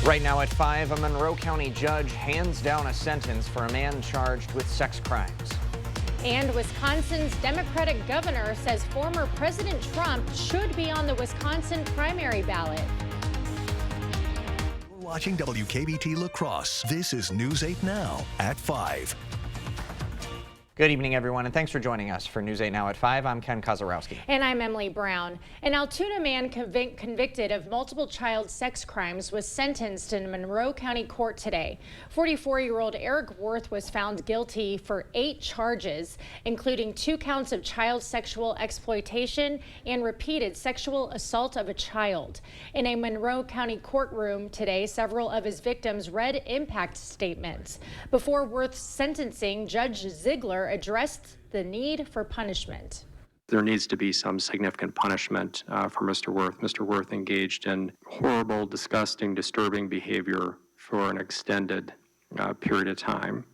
Right now at 5, a Monroe County judge hands down a sentence for a man charged with sex crimes. And Wisconsin's Democratic governor says former President Trump should be on the Wisconsin primary ballot. We're watching WKBT La Crosse. This is News 8 Now at 5. Good evening, everyone, and thanks for joining us for News 8 Now at 5. I'm Ken Kozarowski. And I'm Emily Brown. An Altoona man convicted of multiple child sex crimes was sentenced in Monroe County Court today. 44-year-old Eric Worth was found guilty for 8 charges, including 2 counts of child sexual exploitation and repeated sexual assault of a child. In a Monroe County courtroom today, several of his victims read impact statements. Before Worth's sentencing, Judge Ziegler addressed the need for punishment. There needs to be some significant punishment for Mr. Worth. Mr. Worth engaged in horrible, disgusting, disturbing behavior for an extended period of time.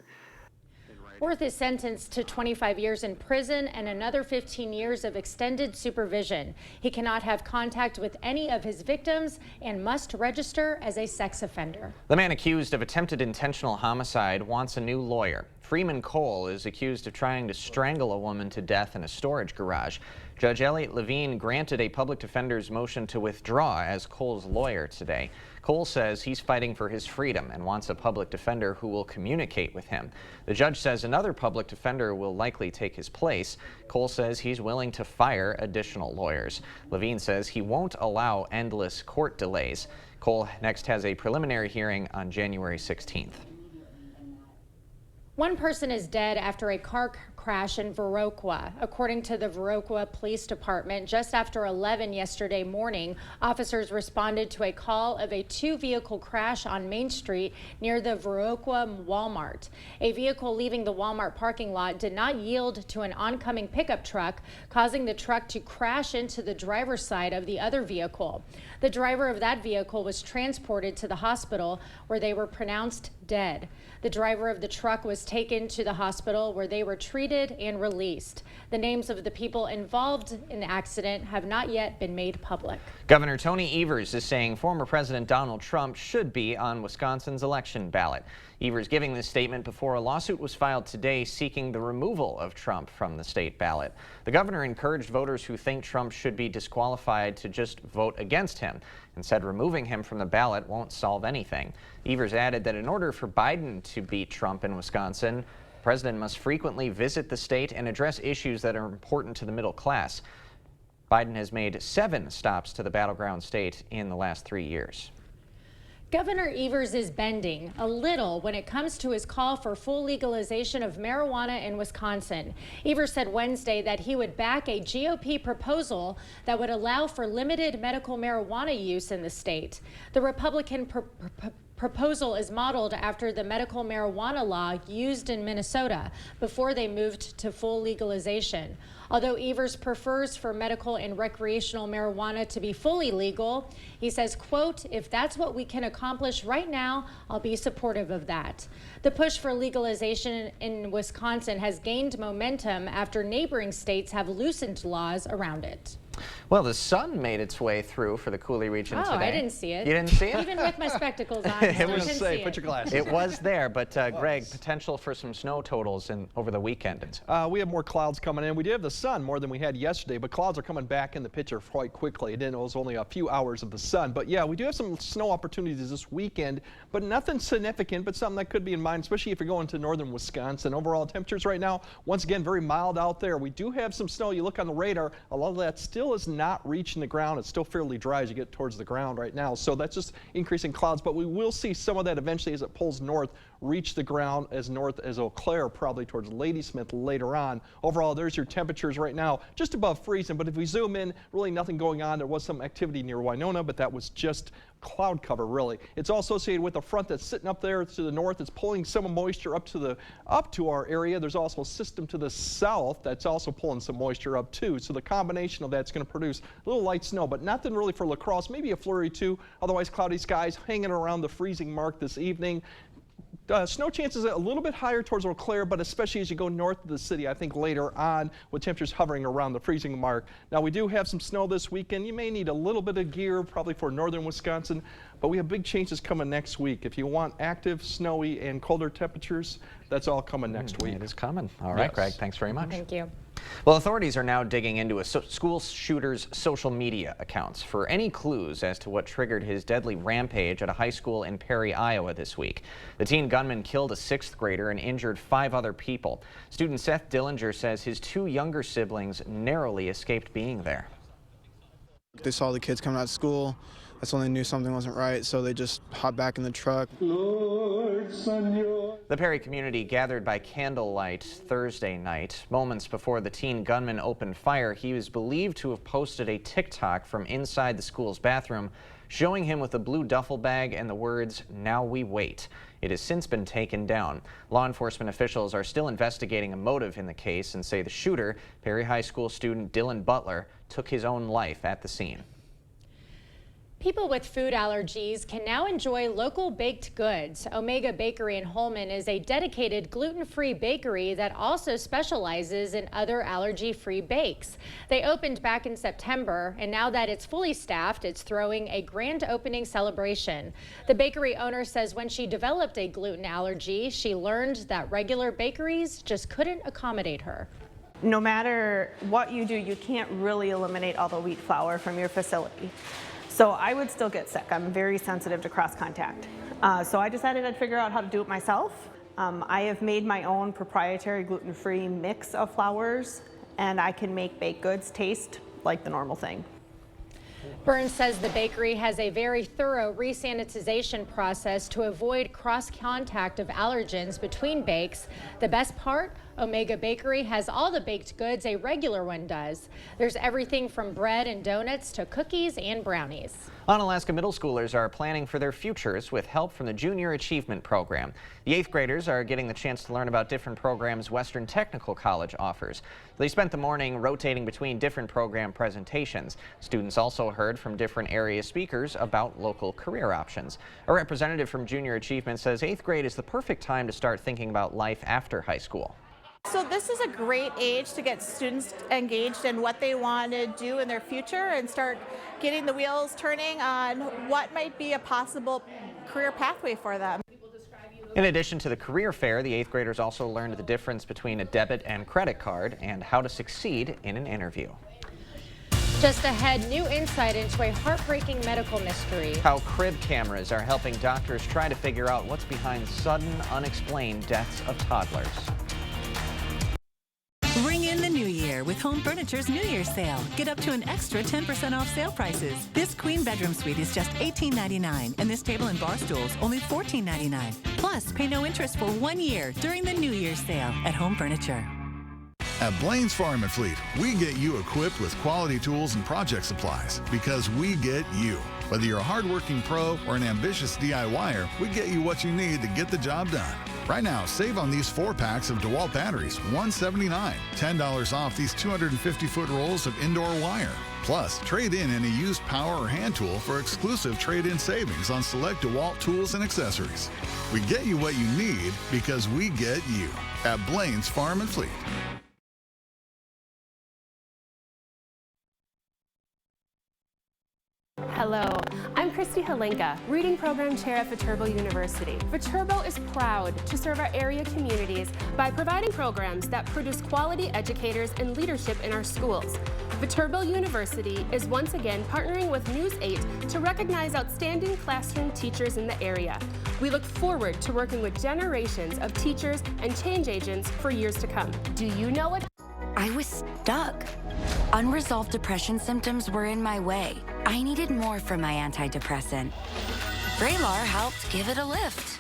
Worth is sentenced to 25 years in prison and another 15 years of extended supervision. He cannot have contact with any of his victims and must register as a sex offender. The man accused of attempted intentional homicide wants a new lawyer. Freeman Cole is accused of trying to strangle a woman to death in a storage garage. Judge Elliot Levine granted a public defender's motion to withdraw as Cole's lawyer today. Cole says he's fighting for his freedom and wants a public defender who will communicate with him. The judge says another public defender will likely take his place. Cole says he's willing to fire additional lawyers. Levine says he won't allow endless court delays. Cole next has a preliminary hearing on January 16th. One person is dead after a car crash in Viroqua. According to the Viroqua Police Department, just after 11 yesterday morning, officers responded to a call of a 2-vehicle crash on Main Street near the Viroqua Walmart. A vehicle leaving the Walmart parking lot did not yield to an oncoming pickup truck, causing the truck to crash into the driver's side of the other vehicle. The driver of that vehicle was transported to the hospital where they were pronounced dead. The driver of the truck was taken to the hospital where they were treated and released. The names of the people involved in the accident have not yet been made public. Governor Tony Evers is saying former President Donald Trump should be on Wisconsin's election ballot. Evers giving this statement before a lawsuit was filed today seeking the removal of Trump from the state ballot. The governor encouraged voters who think Trump should be disqualified to just vote against him and said removing him from the ballot won't solve anything. Evers added that in order for Biden to beat Trump in Wisconsin, the president must frequently visit the state and address issues that are important to the middle class. Biden has made 7 stops to the battleground state in the last 3 years. Governor Evers is bending a little when it comes to his call for full legalization of marijuana in Wisconsin. Evers said Wednesday that he would back a GOP proposal that would allow for limited medical marijuana use in the state. The Republican proposal is modeled after the medical marijuana law used in Minnesota before they moved to full legalization. Although Evers prefers for medical and recreational marijuana to be fully legal, he says, quote, "If that's what we can accomplish right now, I'll be supportive of that." The push for legalization in Wisconsin has gained momentum after neighboring states have loosened laws around it. Well, the sun made its way through for the Coulee region today. Oh, I didn't see it. You didn't see it? Even with my spectacles on, I It still was- didn't say, see put it. your glasses It was there, but Greg, potential for some snow totals over the weekend. We have more clouds coming in. We did have the sun more than we had yesterday, but clouds are coming back in the picture quite quickly. It was only a few hours of the sun. But yeah, we do have some snow opportunities this weekend, but nothing significant, but something that could be in mind, especially if you're going to northern Wisconsin. Overall temperatures right now, once again, very mild out there. We do have some snow. You look on the radar, a lot of that still is not reaching the ground. It's still fairly dry as you get towards the ground right now. So that's just increasing clouds, but we will see some of that eventually as it pulls north, reach the ground as north as Eau Claire, probably towards Ladysmith later on. Overall, there's your temperatures right now, just above freezing. But if we zoom in, really nothing going on. There was some activity near Winona, but that was just cloud cover, really. It's all associated with a front that's sitting up there to the north. It's pulling some moisture up to our area. There's also a system to the south that's also pulling some moisture up too. So the combination of that's going to produce a little light snow, but nothing really for La Crosse. Maybe a flurry too. Otherwise, cloudy skies hanging around the freezing mark this evening. Snow chances a little bit higher towards Eau Claire, but especially as you go north of the city, I think later on with temperatures hovering around the freezing mark. Now we do have some snow this weekend. You may need a little bit of gear probably for northern Wisconsin, but we have big changes coming next week. If you want active, snowy, and colder temperatures, that's all coming next week. It is coming. All right, Yes. Greg, thanks very much. Thank you. Well, authorities are now digging into a school shooter's social media accounts for any clues as to what triggered his deadly rampage at a high school in Perry, Iowa this week. The teen gunman killed a 6th grader and injured 5 other people. Student Seth Dillinger says his 2 younger siblings narrowly escaped being there. They saw the kids coming out of school. That's when they knew something wasn't right, so they just hopped back in the truck. The Perry community gathered by candlelight Thursday night. Moments before the teen gunman opened fire, he was believed to have posted a TikTok from inside the school's bathroom showing him with a blue duffel bag and the words, "Now we wait." It has since been taken down. Law enforcement officials are still investigating a motive in the case and say the shooter, Perry High School student Dylan Butler, took his own life at the scene. People with food allergies can now enjoy local baked goods. Omega Bakery in Holmen is a dedicated gluten-free bakery that also specializes in other allergy-free bakes. They opened back in September, and now that it's fully staffed, it's throwing a grand opening celebration. The bakery owner says when she developed a gluten allergy, she learned that regular bakeries just couldn't accommodate her. No matter what you do, you can't really eliminate all the wheat flour from your facility. So I would still get sick. I'm very sensitive to cross contact. So I decided I'd figure out how to do it myself. I have made my own proprietary gluten-free mix of flours, and I can make baked goods taste like the normal thing. Burns says the bakery has a very thorough resanitization process to avoid cross-contact of allergens between bakes. The best part? Omega Bakery has all the baked goods a regular one does. There's everything from bread and donuts to cookies and brownies. Onalaska middle schoolers are planning for their futures with help from the Junior Achievement Program. The 8th graders are getting the chance to learn about different programs Western Technical College offers. They spent the morning rotating between different program presentations. Students also heard from different area speakers about local career options. A representative from Junior Achievement says 8th grade is the perfect time to start thinking about life after high school. So this is a great age to get students engaged in what they want to do in their future and start getting the wheels turning on what might be a possible career pathway for them. In addition to the career fair, the 8th graders also learned the difference between a debit and credit card and how to succeed in an interview. Just ahead, new insight into a heartbreaking medical mystery. How crib cameras are helping doctors try to figure out what's behind sudden, unexplained deaths of toddlers. Ring in the new year with Home Furniture's New Year's sale. Get up to an extra 10% off sale prices. This queen bedroom suite is just $18.99, and this table and bar stools only $14.99. Plus, pay no interest for 1 year during the New Year's sale at Home Furniture. At Blaine's Farm and Fleet, we get you equipped with quality tools and project supplies because we get you. Whether you're a hardworking pro or an ambitious DIYer, we get you what you need to get the job done. Right now, save on these 4-packs of DeWalt batteries, $179. $10 off these 250-foot rolls of indoor wire. Plus, trade in any used power or hand tool for exclusive trade-in savings on select DeWalt tools and accessories. We get you what you need because we get you at Blaine's Farm and Fleet. Hello, I'm Christy Halenka, Reading Program Chair at Viterbo University. Viterbo is proud to serve our area communities by providing programs that produce quality educators and leadership in our schools. Viterbo University is once again partnering with News 8 to recognize outstanding classroom teachers in the area. We look forward to working with generations of teachers and change agents for years to come. Do you know what? I was stuck. Unresolved depression symptoms were in my way. I needed more from my antidepressant. Vraylar helped give it a lift.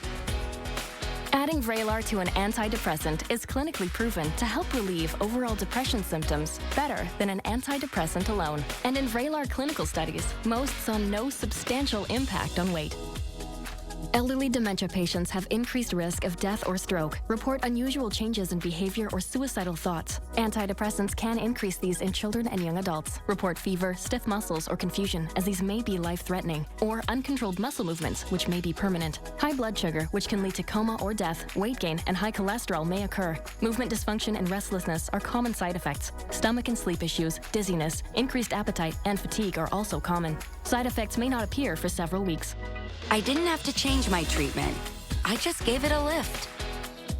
Adding Vraylar to an antidepressant is clinically proven to help relieve overall depression symptoms better than an antidepressant alone. And in Vraylar clinical studies, most saw no substantial impact on weight. Elderly dementia patients have increased risk of death or stroke, report unusual changes in behavior or suicidal thoughts. Antidepressants can increase these in children and young adults, report fever, stiff muscles, or confusion, as these may be life-threatening, or uncontrolled muscle movements, which may be permanent. High blood sugar, which can lead to coma or death, weight gain, and high cholesterol may occur. Movement dysfunction and restlessness are common side effects. Stomach and sleep issues, dizziness, increased appetite, and fatigue are also common. Side effects may not appear for several weeks. I didn't have to change my treatment. I just gave it a lift.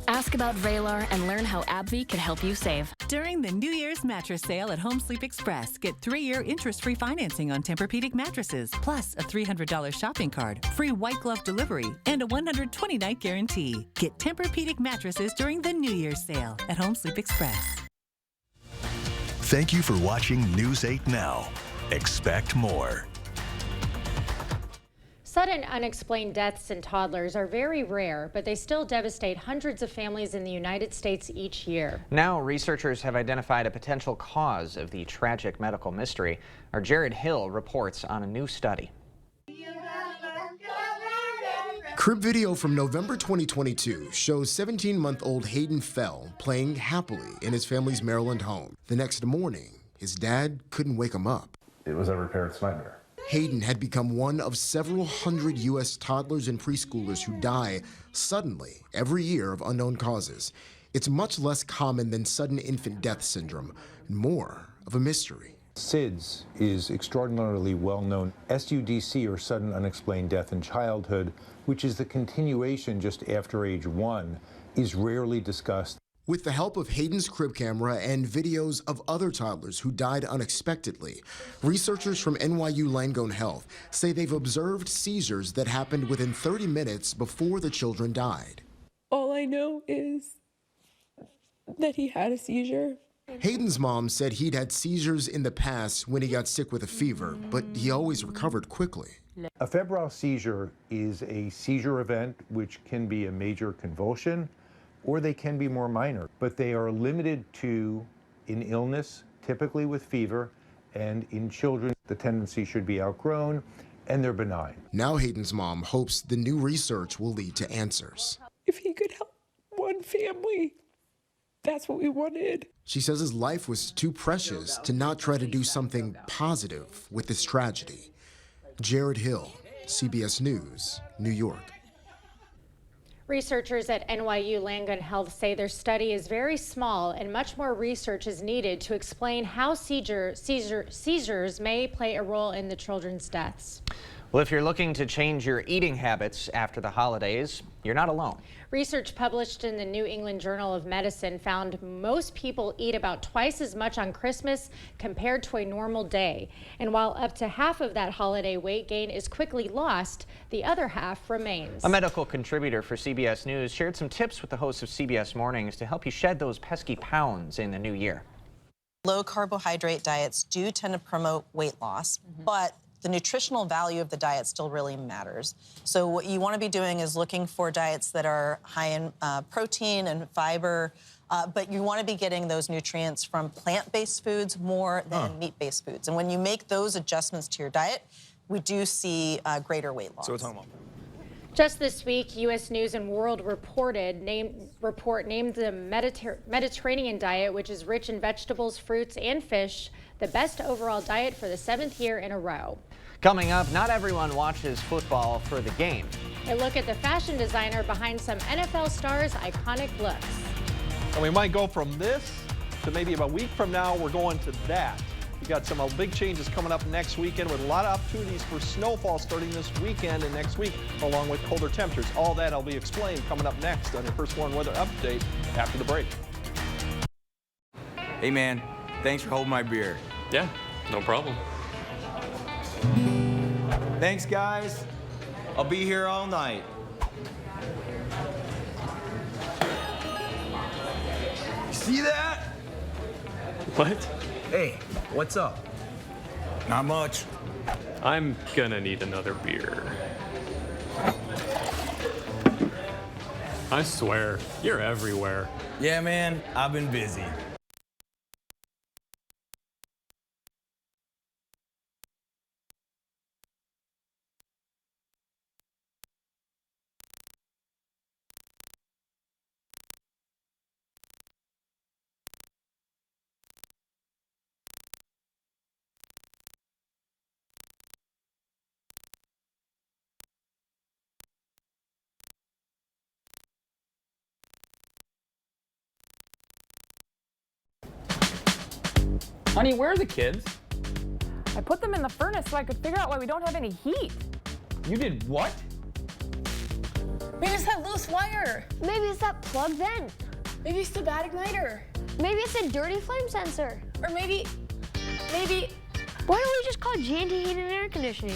Ask about Vraylar and learn how AbbVie could help you save. During the New Year's mattress sale at Home Sleep Express, get 3-year interest-free financing on Tempur-Pedic mattresses, plus a $300 shopping card, free white glove delivery, and a 120-night guarantee. Get Tempur-Pedic mattresses during the New Year's sale at Home Sleep Express. Thank you for watching News 8 Now. Expect more. Sudden unexplained deaths in toddlers are very rare, but they still devastate hundreds of families in the United States each year. Now, researchers have identified a potential cause of the tragic medical mystery. Our Jared Hill reports on a new study. Crib video from November 2022 shows 17-month-old Hayden Fell playing happily in his family's Maryland home. The next morning, his dad couldn't wake him up. It was every parent's nightmare. Hayden had become one of several hundred U.S. toddlers and preschoolers who die suddenly every year of unknown causes. It's much less common than sudden infant death syndrome, and more of a mystery. SIDS is extraordinarily well known. SUDC, or sudden unexplained death in childhood, which is the continuation just after age 1, is rarely discussed. With the help of Hayden's crib camera and videos of other toddlers who died unexpectedly, researchers from NYU Langone Health say they've observed seizures that happened within 30 minutes before the children died. All I know is that he had a seizure. Hayden's mom said he'd had seizures in the past when he got sick with a fever, but he always recovered quickly. A febrile seizure is a seizure event which can be a major convulsion, or they can be more minor, but they are limited to in illness, typically with fever, and in children, the tendency should be outgrown, and they're benign. Now Hayden's mom hopes the new research will lead to answers. If he could help one family, that's what we wanted. She says his life was too precious to not try to do something positive with this tragedy. Jared Hill, CBS News, New York. Researchers at NYU Langone Health say their study is very small and much more research is needed to explain how seizures may play a role in the children's deaths. Well, if you're looking to change your eating habits after the holidays, you're not alone. Research published in the New England Journal of Medicine found most people eat about twice as much on Christmas compared to a normal day. And while up to half of that holiday weight gain is quickly lost, the other half remains. A medical contributor for CBS News shared some tips with the hosts of CBS Mornings to help you shed those pesky pounds in the new year. Low carbohydrate diets do tend to promote weight loss, but the nutritional value of the diet still really matters. So what you want to be doing is looking for diets that are high in protein and fiber, but you want to be getting those nutrients from plant-based foods more than meat-based foods. And when you make those adjustments to your diet, we do see greater weight loss. So we're talking about. Just this week, U.S. News and World Report named the Mediterranean diet, which is rich in vegetables, fruits, and fish, the best overall diet for the 7th year in a row. Coming up, not everyone watches football for the game. A look at the fashion designer behind some NFL stars' iconic looks. And we might go from this to maybe about a week from now, we're going to that. We got some big changes coming up next weekend with a lot of opportunities for snowfall starting this weekend and next week, along with colder temperatures. All that will be explained coming up next on your First Warn Weather Update after the break. Hey man, thanks for holding my beer. Yeah, no problem. Thanks guys. I'll be here all night. See that? What? Hey, what's up? Not much. I'm gonna need another beer. I swear, you're everywhere. Yeah, man, I've been busy. Honey, where are the kids? I put them in the furnace so I could figure out why we don't have any heat. You did what? Maybe it's that loose wire. Maybe it's that plug vent. Maybe it's the bad igniter. Maybe it's a dirty flame sensor. Or maybe... Why don't we just call G&T Heating and Air Conditioning?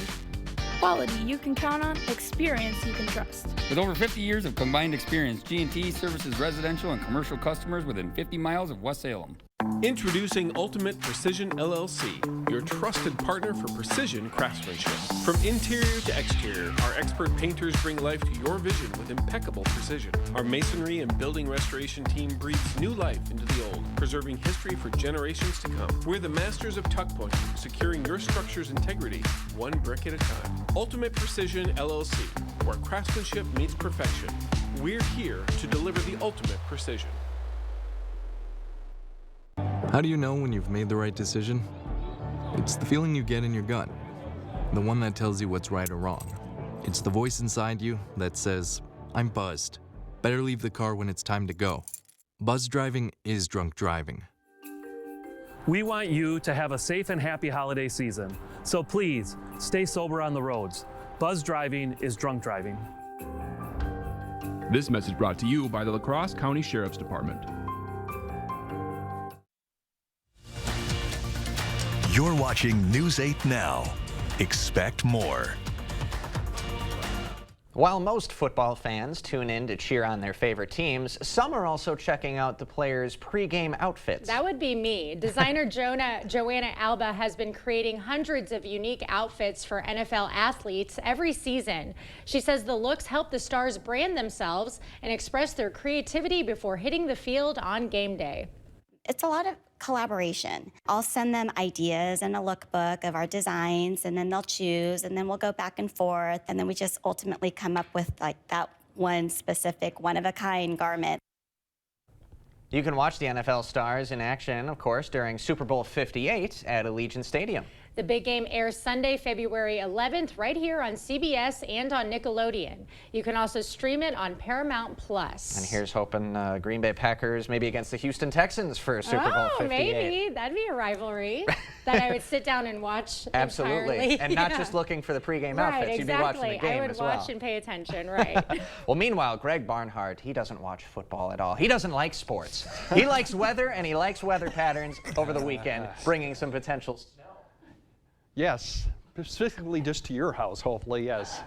Quality you can count on, experience you can trust. With over 50 years of combined experience, G&T services residential and commercial customers within 50 miles of West Salem. Introducing Ultimate Precision LLC, your trusted partner for precision craftsmanship. From interior to exterior, our expert painters bring life to your vision with impeccable precision. Our masonry and building restoration team breathes new life into the old, preserving history for generations to come. We're the masters of tuck pointing, securing your structure's integrity, one brick at a time. Ultimate Precision LLC, where craftsmanship meets perfection. We're here to deliver the ultimate precision. How do you know when you've made the right decision? It's the feeling you get in your gut, the one that tells you what's right or wrong. It's the voice inside you that says, I'm buzzed. Better leave the car when it's time to go. Buzz driving is drunk driving. We want you to have a safe and happy holiday season, so please stay sober on the roads. Buzz driving is drunk driving. This message brought to you by the La Crosse County Sheriff's Department. You're watching News 8 Now. Expect more. While most football fans tune in to cheer on their favorite teams, some are also checking out the players' pregame outfits. That would be me. Designer Joanna Alba has been creating hundreds of unique outfits for NFL athletes every season. She says the looks help the stars brand themselves and express their creativity before hitting the field on game day. It's a lot of collaboration. I'll send them ideas and a lookbook of our designs, and then they'll choose, and then we'll go back and forth, and then we just ultimately come up with like that one specific one-of-a-kind garment. You can watch the NFL stars in action, of course, during Super Bowl 58 at Allegiant Stadium. The big game airs Sunday, February 11th, right here on CBS and on Nickelodeon. You can also stream it on Paramount Plus. And here's hoping Green Bay Packers maybe against the Houston Texans for Super Bowl 58. Maybe. That'd be a rivalry that I would sit down and watch Absolutely. entirely. And not just looking for the pregame outfits. You'd be watching the game I would as well. watch and pay attention, right. Well, meanwhile, Greg Barnhart, he doesn't watch football at all. He doesn't like sports. He likes weather, and he likes weather patterns over the weekend, bringing some potential snow. Yes, specifically just to your house, hopefully, yes.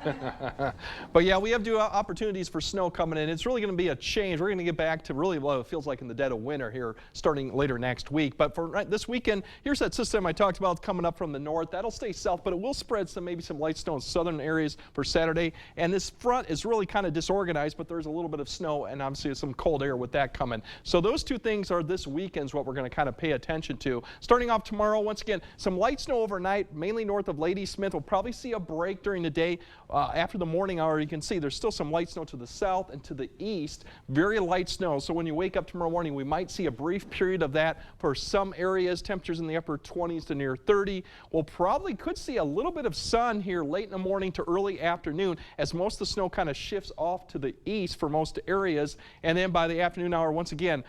But yeah, we have opportunities for snow coming in. It's really going to be a change. We're going to get back to really what it feels like in the dead of winter here starting later next week. But for this weekend, here's that system I talked about coming up from the north. That'll stay south, but it will spread maybe some light snow in southern areas for Saturday. And this front is really kind of disorganized, but there's a little bit of snow and obviously some cold air with that coming. So those two things are this weekend's what we're going to kind of pay attention to. Starting off tomorrow, once again, some light snow overnight, mainly north of Lady Smith. We'll probably see a break during the day. After the morning hour, you can see there's still some light snow to the south and to the east. Very light snow. So when you wake up tomorrow morning, we might see a brief period of that for some areas. Temperatures in the upper 20s to near 30. We'll probably could see a little bit of sun here late in the morning to early afternoon as most of the snow kind of shifts off to the east for most areas. And then by the afternoon hour, once again,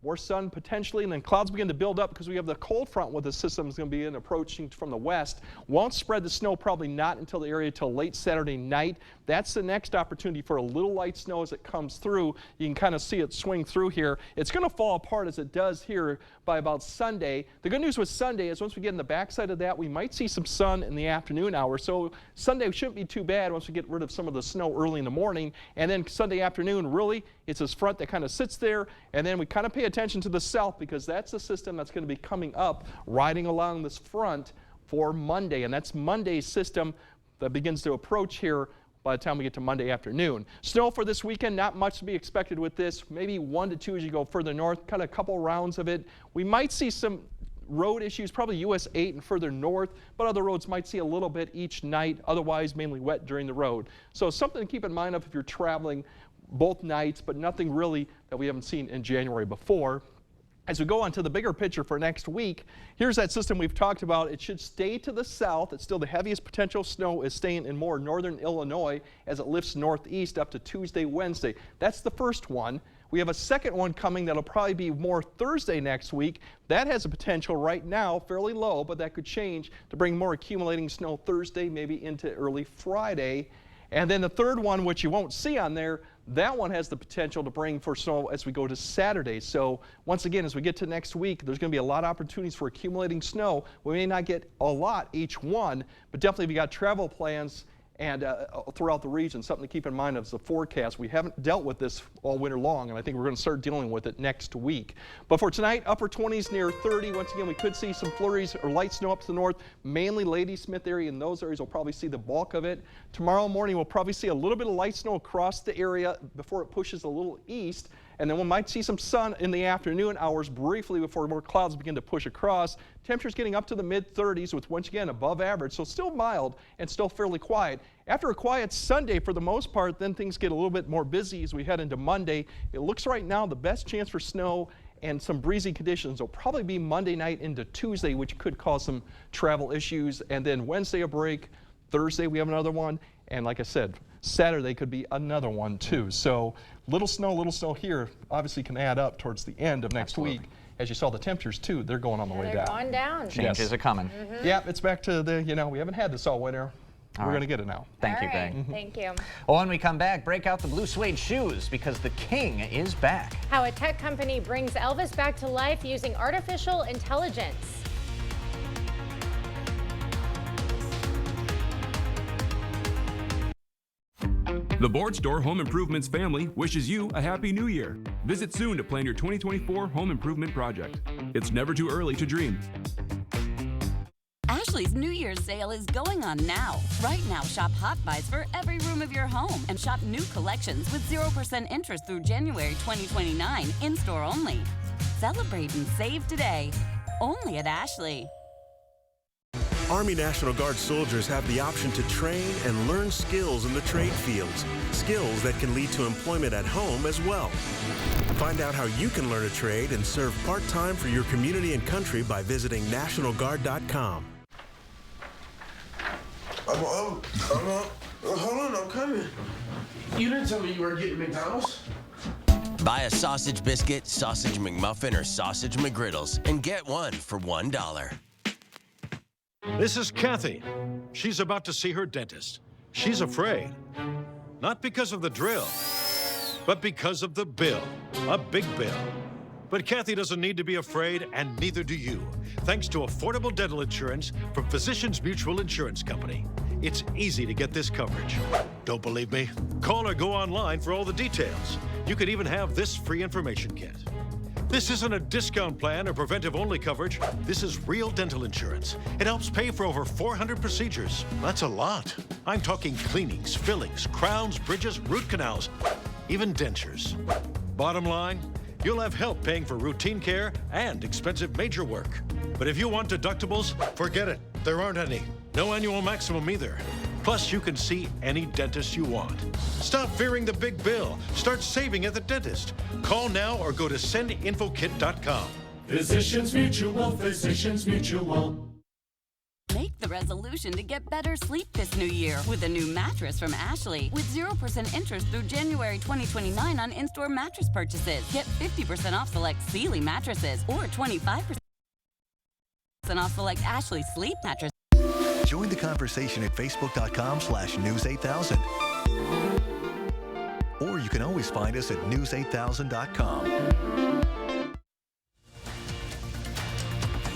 more sun potentially, and then clouds begin to build up because we have the cold front with the system is going to be approaching from the west. Won't spread the snow, probably not until the area till late Saturday night. That's the next opportunity for a little light snow as it comes through. You can kind of see it swing through here. It's going to fall apart as it does here by about Sunday. The good news with Sunday is once we get in the backside of that, we might see some sun in the afternoon hour. So Sunday shouldn't be too bad once we get rid of some of the snow early in the morning. And then Sunday afternoon, really, it's this front that kind of sits there, and then we kind of pay attention to the south because that's the system that's going to be coming up riding along this front for Monday, and that's Monday's system that begins to approach here by the time we get to Monday afternoon. Snow for this weekend, not much to be expected with this, maybe 1 to 2 as you go further north, kind of a couple rounds of it. We might see some road issues, probably US 8 and further north, but other roads might see a little bit each night, otherwise mainly wet during the road. So something to keep in mind if you're traveling both nights, but nothing really that we haven't seen in January before. As we go on to the bigger picture for next week, here's that system we've talked about. It should stay to the south. It's still the heaviest potential snow is staying in more northern Illinois as it lifts northeast up to Tuesday, Wednesday. That's the first one. We have a second one coming that'll probably be more Thursday next week. That has a potential right now, fairly low, but that could change to bring more accumulating snow Thursday, maybe into early Friday. And then the third one, which you won't see on there, that one has the potential to bring for snow as we go to Saturday. So once again, as we get to next week, there's going to be a lot of opportunities for accumulating snow. We may not get a lot each one, but definitely if you got travel plans and throughout the region, something to keep in mind as the forecast. We haven't dealt with this all winter long, and I think we're going to start dealing with it next week. But for tonight, upper 20s near 30. Once again, we could see some flurries or light snow up to the north, mainly Ladysmith area. In those areas, we'll probably see the bulk of it. Tomorrow morning, we'll probably see a little bit of light snow across the area before it pushes a little east. And then we might see some sun in the afternoon hours briefly before more clouds begin to push across. Temperatures getting up to the mid-30s with, once again, above average, so still mild and still fairly quiet. After a quiet Sunday for the most part, then things get a little bit more busy as we head into Monday. It looks right now the best chance for snow and some breezy conditions will probably be Monday night into Tuesday, which could cause some travel issues. And then Wednesday a break, Thursday we have another one, and like I said, Saturday could be another one too. So little snow here obviously can add up towards the end of next week. As you saw the temperatures too, they're going on the way down. They're going down. Changes are coming. Yeah, it's back to the, we haven't had this all winter. We're going to get it now. Thank you, Greg. Thank you. Well, when we come back, break out the blue suede shoes because the king is back. How a tech company brings Elvis back to life using artificial intelligence. The Board Store Home Improvements family wishes you a Happy New Year. Visit soon to plan your 2024 home improvement project. It's never too early to dream. Ashley's New Year's sale is going on now. Right now, shop Hot Buys for every room of your home and shop new collections with 0% interest through January 2029, in-store only. Celebrate and save today, only at Ashley. Army National Guard soldiers have the option to train and learn skills in the trade fields, skills that can lead to employment at home as well. Find out how you can learn a trade and serve part-time for your community and country by visiting nationalguard.com. Hold on, I'm coming. You didn't tell me you were getting McDonald's. Buy a sausage biscuit, sausage McMuffin, or sausage McGriddles and get one for $1. This is Kathy. She's about to see her dentist. She's afraid. Not because of the drill, but because of the bill. A big bill. But Kathy doesn't need to be afraid, and neither do you, thanks to affordable dental insurance from Physicians Mutual Insurance Company. It's easy to get this coverage. Don't believe me? Call or go online for all the details. You could even have this free information kit. This isn't a discount plan or preventive-only coverage. This is real dental insurance. It helps pay for over 400 procedures. That's a lot. I'm talking cleanings, fillings, crowns, bridges, root canals, even dentures. Bottom line, you'll have help paying for routine care and expensive major work. But if you want deductibles, forget it. There aren't any. No annual maximum either. Plus, you can see any dentist you want. Stop fearing the big bill. Start saving at the dentist. Call now or go to sendinfokit.com. Physicians Mutual, Physicians Mutual. Make the resolution to get better sleep this new year with a new mattress from Ashley with 0% interest through January 2029 on in-store mattress purchases. Get 50% off select Sealy mattresses or 25% off select Ashley sleep mattresses. Join the conversation at facebook.com/news8000. Or you can always find us at news8000.com.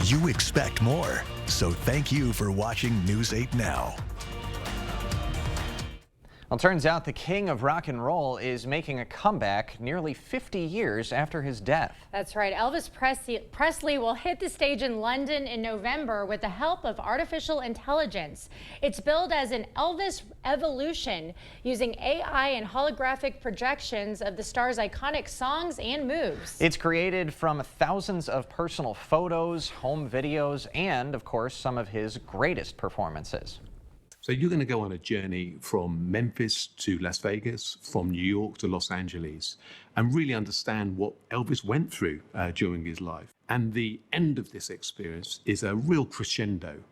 You expect more, so thank you for watching News 8 Now. Well, turns out the king of rock and roll is making a comeback nearly 50 years after his death. That's right. Elvis Presley will hit the stage in London in November with the help of artificial intelligence. It's billed as an Elvis evolution using AI and holographic projections of the star's iconic songs and moves. It's created from thousands of personal photos, home videos, and, of course, some of his greatest performances. So you're going to go on a journey from Memphis to Las Vegas, from New York to Los Angeles, and really understand what Elvis went through during his life. And the end of this experience is a real crescendo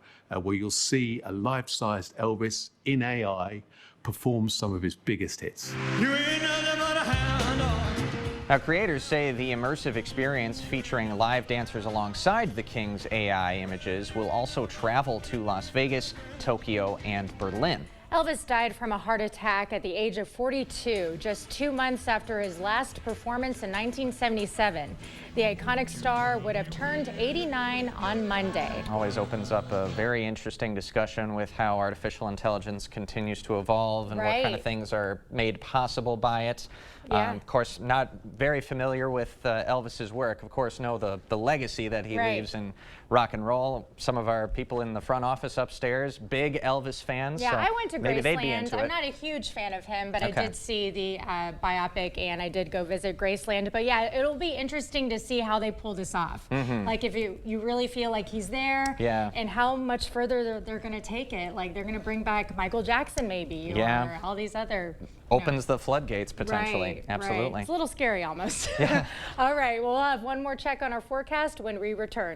where you'll see a life-sized Elvis in AI perform some of his biggest hits. You ain't nothing but a hound dog. Now, creators say the immersive experience featuring live dancers alongside the King's AI images will also travel to Las Vegas, Tokyo, and Berlin. Elvis died from a heart attack at the age of 42, just 2 months after his last performance in 1977. The iconic star would have turned 89 on Monday. Always opens up a very interesting discussion with how artificial intelligence continues to evolve and what kind of things are made possible by it. Yeah. Of course, not very familiar with Elvis's work. Of course, know the legacy that he leaves in rock and roll. Some of our people in the front office upstairs, big Elvis fans. Yeah, so I went to maybe they'd be Graceland. into I'm it. not a huge fan of him, but Okay. I did see the biopic and I did go visit Graceland. But yeah, it'll be interesting to see how they pull this off. Like if you really feel like he's there, and how much further they're going to take it. Like they're going to bring back Michael Jackson maybe, or all these other. Opens the floodgates potentially. Right, Absolutely. Right. It's a little scary almost. Yeah. All right, we'll have one more check on our forecast when we return.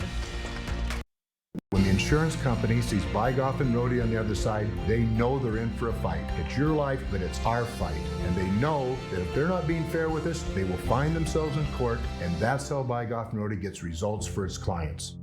When the insurance company sees Bygoff and Rohde on the other side, they know they're in for a fight. It's your life, but it's our fight. And they know that if they're not being fair with us, they will find themselves in court, and that's how Bygoff and Rohde gets results for its clients.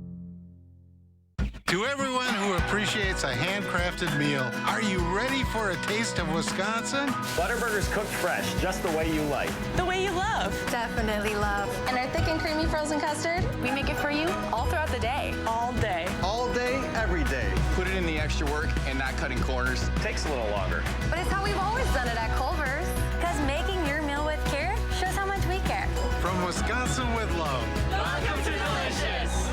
To everyone who appreciates a handcrafted meal, are you ready for a taste of Wisconsin? Butterburger's cooked fresh, just the way you like. The way you love. Definitely love. And our thick and creamy frozen custard, we make it for you all throughout the day. All day. All day, every day. Put it in the extra work and not cutting corners. Takes a little longer. But it's how we've always done it at Culver's. Because making your meal with care shows how much we care. From Wisconsin with love. Welcome to Delicious.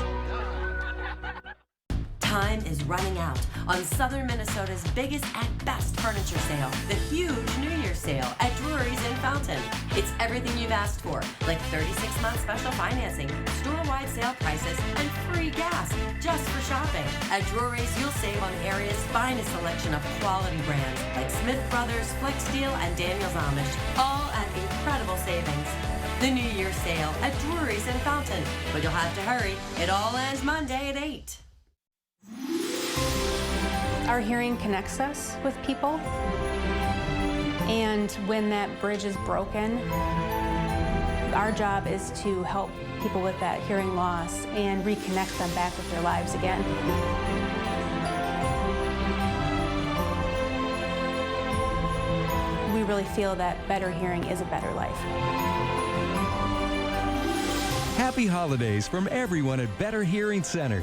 Time is running out on Southern Minnesota's biggest and best furniture sale, the huge New Year's sale at Drury's in Fountain. It's everything you've asked for, like 36-month special financing, store-wide sale prices, and free gas just for shopping. At Drury's, you'll save on the area's finest selection of quality brands like Smith Brothers, Flex Steel, and Daniels Amish, all at incredible savings. The New Year's sale at Drury's in Fountain, but you'll have to hurry. It all ends Monday at 8. Our hearing connects us with people, and when that bridge is broken, our job is to help people with that hearing loss and reconnect them back with their lives again. We really feel that better hearing is a better life. Happy holidays from everyone at Better Hearing Center.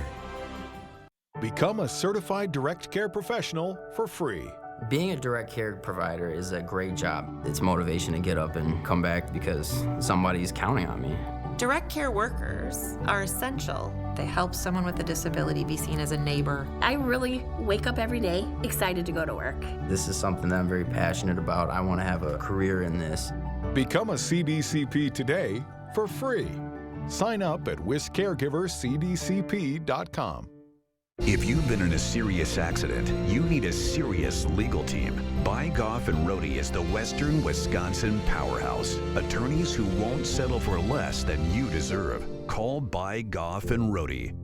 Become a certified direct care professional for free. Being a direct care provider is a great job. It's motivation to get up and come back because somebody's counting on me. Direct care workers are essential. They help someone with a disability be seen as a neighbor. I really wake up every day excited to go to work. This is something that I'm very passionate about. I want to have a career in this. Become a CDCP today for free. Sign up at wiscaregivercdcp.com. If you've been in a serious accident, you need a serious legal team. Bygoff and Rohde is the Western Wisconsin powerhouse. Attorneys who won't settle for less than you deserve. Call Bygoff and Rohde.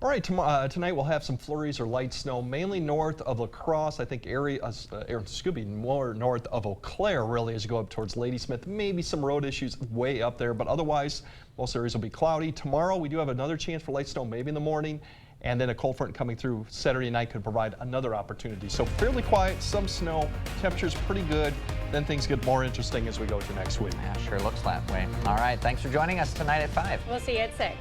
All right, tonight we'll have some flurries or light snow, mainly north of La Crosse. I think more north of Eau Claire, really, as you go up towards Ladysmith. Maybe some road issues way up there, but otherwise, most areas will be cloudy. Tomorrow, we do have another chance for light snow, maybe in the morning, and then a cold front coming through Saturday night could provide another opportunity. So fairly quiet, some snow, temperatures pretty good. Then things get more interesting as we go to next week. Yeah, sure looks that way. All right, thanks for joining us tonight at 5. We'll see you at 6.